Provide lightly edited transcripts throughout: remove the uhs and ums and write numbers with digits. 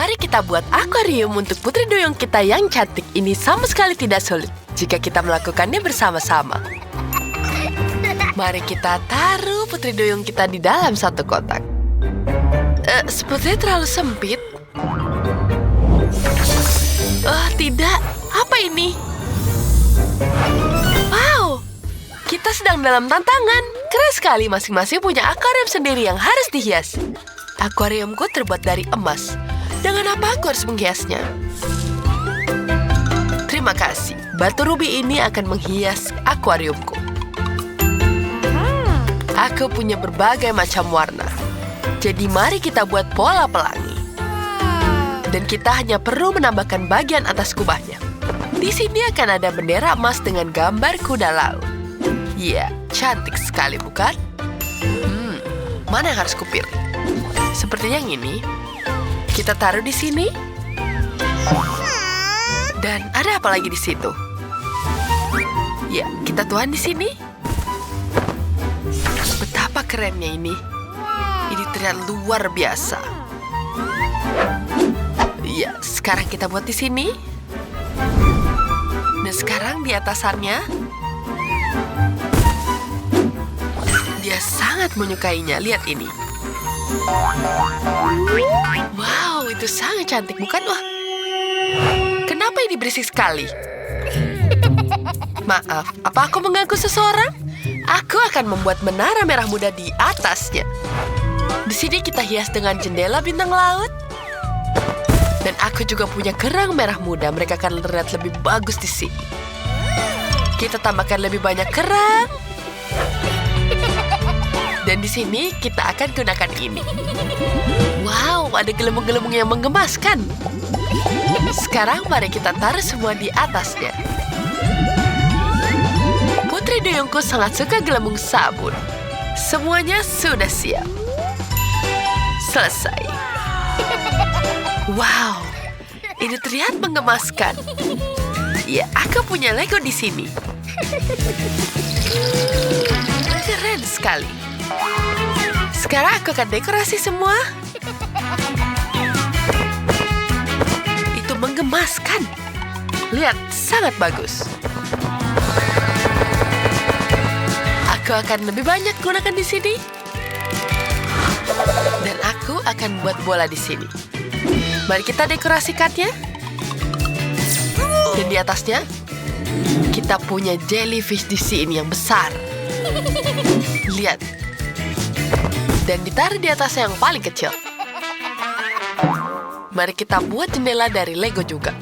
Mari kita buat akuarium untuk putri duyung kita yang cantik ini sama sekali tidak sulit jika kita melakukannya bersama-sama. Mari kita taruh putri duyung kita di dalam satu kotak. Sepertinya terlalu sempit. Oh, tidak. Apa ini? Wow, kita sedang dalam tantangan. Keren sekali, masing-masing punya akuarium sendiri yang harus dihias. Akuariumku terbuat dari emas. Dengan apa aku harus menghiasnya? Terima kasih. Batu rubi ini akan menghias akuariumku. Aku punya berbagai macam warna. Jadi mari kita buat pola pelangi. Dan kita hanya perlu menambahkan bagian atas kubahnya. Di sini akan ada bendera emas dengan gambar kuda laut. Ya, cantik sekali bukan? Mana yang harus kupilih? Sepertinya yang ini. Kita taruh di sini. Dan ada apa lagi di situ? Ya, kita tuang di sini. Betapa kerennya ini. Ini terlihat luar biasa. Ya, sekarang kita buat di sini. Dan sekarang di atasannya. Dia sangat menyukainya. Lihat ini. Wow, itu sangat cantik, bukan? Wah, kenapa ini berisik sekali? Maaf, apa aku mengganggu seseorang? Aku akan membuat menara merah muda di atasnya. Di sini kita hias dengan jendela bintang laut. Dan aku juga punya kerang merah muda. Mereka akan terlihat lebih bagus di sini. Kita tambahkan lebih banyak kerang. Dan di sini kita akan gunakan ini. Wow, ada gelembung-gelembung yang menggemaskan. Sekarang mari kita taruh semua di atasnya. Putri duyungku sangat suka gelembung sabun. Semuanya sudah siap. Selesai. Wow, ini terlihat menggemaskan. Ya, aku punya Lego di sini. Keren sekali. Sekarang aku akan dekorasi semua. Itu menggemaskan. Lihat, sangat bagus. Aku akan lebih banyak gunakan di sini. Dan aku akan buat bola di sini. Mari kita dekorasikannya. Dan di atasnya, kita punya jellyfish di sini yang besar. Lihat. Dan ditaruh di atasnya yang paling kecil. Mari kita buat jendela dari Lego juga.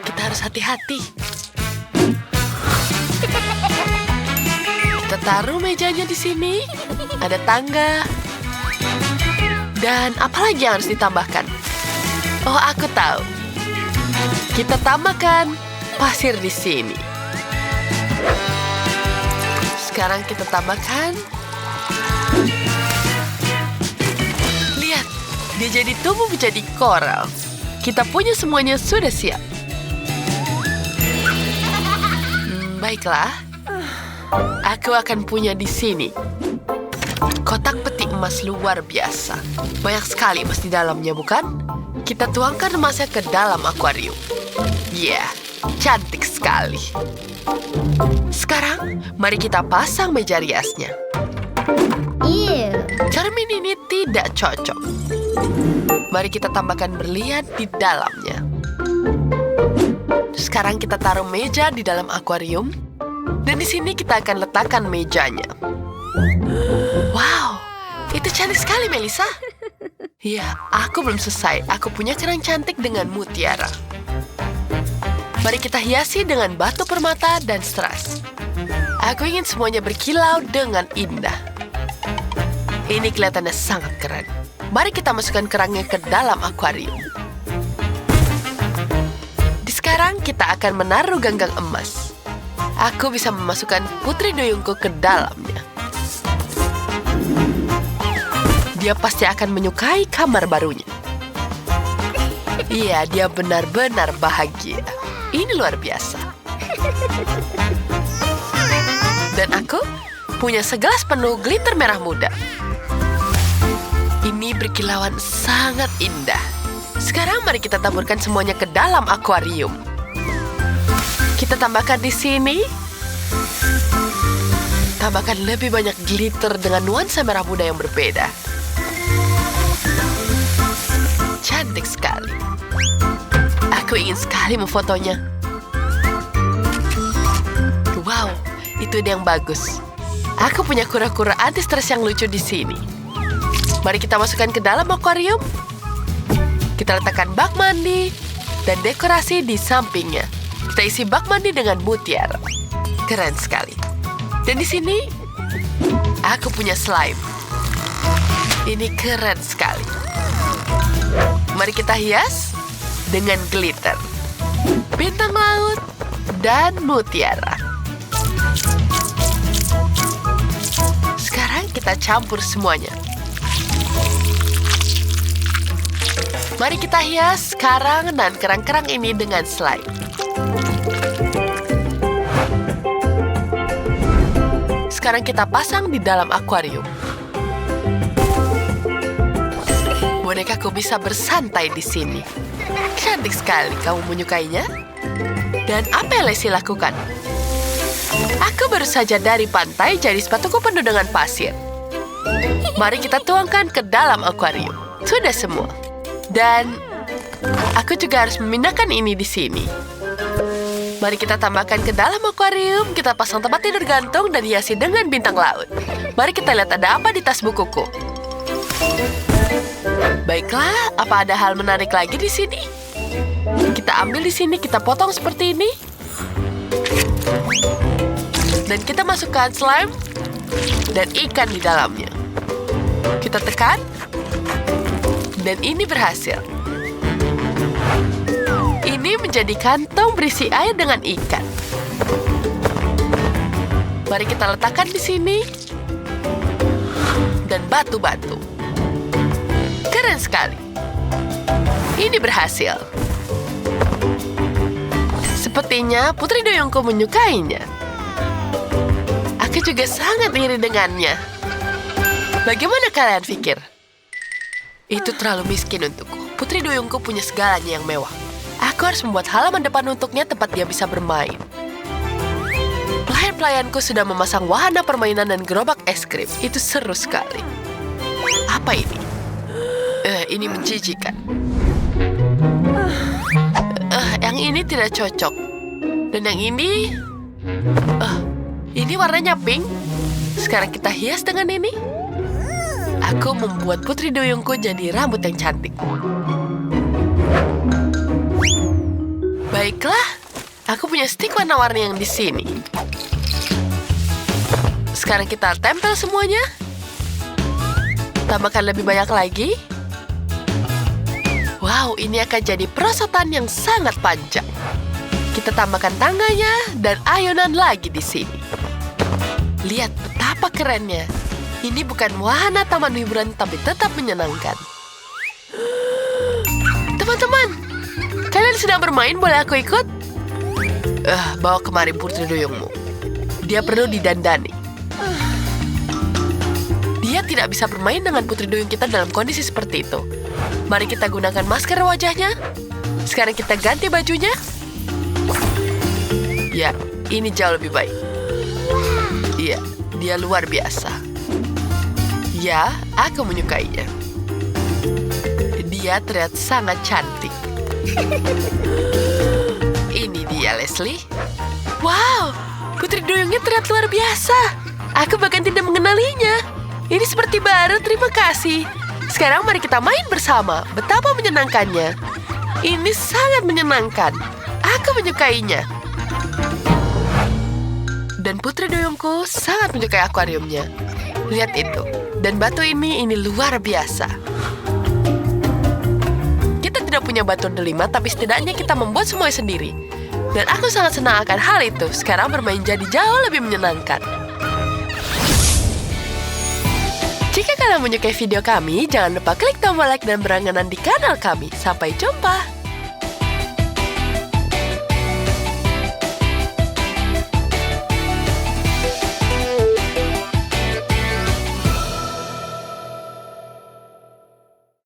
Kita harus hati-hati. Kita taruh mejanya di sini. Ada tangga. Dan apa lagi yang harus ditambahkan? Oh, aku tahu. Kita tambahkan pasir di sini. Sekarang kita tambahkan. Lihat, dia jadi tumbuh menjadi koral. Kita punya semuanya sudah siap. Baiklah. Aku akan punya di sini. Kotak peti emas luar biasa. Banyak sekali emas di dalamnya, bukan? Kita tuangkan emasnya ke dalam akuarium. Ya, cantik sekali. Sekarang, mari kita pasang meja riasnya. Cermin ini tidak cocok. Mari kita tambahkan berlian di dalamnya. Sekarang kita taruh meja di dalam akuarium. Dan di sini kita akan letakkan mejanya. Wow, itu cantik sekali, Melissa. Ya, aku belum selesai. Aku punya kerang cantik dengan mutiara. Mari kita hiasi dengan batu permata dan strass. Aku ingin semuanya berkilau dengan indah. Ini kelihatannya sangat keren. Mari kita masukkan kerangnya ke dalam akuarium. Sekarang kita akan menaruh ganggang emas. Aku bisa memasukkan putri duyungku ke dalamnya. Dia pasti akan menyukai kamar barunya. Iya, dia benar-benar bahagia. Ini luar biasa. Dan aku punya segelas penuh glitter merah muda. Ini ini berkilauan sangat indah. Sekarang mari kita taburkan semuanya ke dalam akuarium. Kita tambahkan di sini. Tambahkan lebih banyak glitter dengan nuansa merah muda yang berbeda. Cantik sekali. Aku ingin sekali memfotonya. Wow, itu ide yang bagus. Aku punya kura-kura anti-stres yang lucu di sini. Mari kita masukkan ke dalam akuarium. Kita letakkan bak mandi dan dekorasi di sampingnya. Kita isi bak mandi dengan mutiara. Keren sekali. Dan di sini, aku punya slime. Ini keren sekali. Mari kita hias dengan glitter, bintang laut, dan mutiara. Sekarang kita campur semuanya. Mari kita hias karang dan kerang-kerang ini dengan slime. Sekarang kita pasang di dalam akuarium. Bonekaku bisa bersantai di sini. Cantik sekali, kamu menyukainya? Dan apa yang Leslie lakukan? Aku baru saja dari pantai, jadi sepatuku penuh dengan pasir. Mari kita tuangkan ke dalam akuarium. Sudah semua. Dan aku juga harus memindahkan ini di sini. Mari kita tambahkan ke dalam akuarium, kita pasang tempat tidur gantung dan hiasi dengan bintang laut. Mari kita lihat ada apa di tas bukuku. Baiklah, apa ada hal menarik lagi di sini? Kita ambil di sini, kita potong seperti ini. Dan kita masukkan slime dan ikan di dalamnya. Kita tekan, dan ini berhasil. Ini menjadi kantong berisi air dengan ikan. Mari kita letakkan di sini. Dan batu-batu. Keren sekali. Ini berhasil. Sepertinya Putri Duyungku menyukainya. Aku juga sangat iri dengannya. Bagaimana kalian pikir? Itu terlalu miskin untukku. Putri Duyungku punya segalanya yang mewah. Aku harus membuat halaman depan untuknya tempat dia bisa bermain. Pelayan-pelayanku sudah memasang wahana permainan dan gerobak es krim. Itu seru sekali. Apa ini? Ini menjijikan. Yang ini tidak cocok. Dan yang ini... ini warnanya pink. Sekarang kita hias dengan ini. Aku membuat Putri Duyungku jadi rambut yang cantik. Baiklah, aku punya stik warna-warni yang di sini. Sekarang kita tempel semuanya. Tambahkan lebih banyak lagi. Wow, ini akan jadi perosotan yang sangat panjang. Kita tambahkan tangganya dan ayunan lagi di sini. Lihat betapa kerennya. Ini bukan wahana taman hiburan, tapi tetap menyenangkan. Teman-teman, kalian sedang bermain, boleh aku ikut? Bawa kemari Putri Duyungmu. Dia perlu didandani. Dia tidak bisa bermain dengan Putri Duyung kita dalam kondisi seperti itu. Mari kita gunakan masker wajahnya. Sekarang kita ganti bajunya. Ya, ini jauh lebih baik. Iya, dia luar biasa. Ya, aku menyukainya. Dia terlihat sangat cantik. Ini dia, Leslie. Wow, Putri Duyungnya terlihat luar biasa. Aku bahkan tidak mengenalinya. Ini seperti baru, terima kasih. Sekarang mari kita main bersama. Betapa menyenangkannya. Ini sangat menyenangkan. Aku menyukainya. Dan Putri Duyungku sangat menyukai akuariumnya. Lihat itu. Dan batu ini luar biasa. Kita tidak punya batu delima, tapi setidaknya kita membuat semuanya sendiri. Dan aku sangat senang akan hal itu. Sekarang bermain jadi jauh lebih menyenangkan. Jika kalian menyukai video kami, jangan lupa klik tombol like dan berlangganan di kanal kami. Sampai jumpa!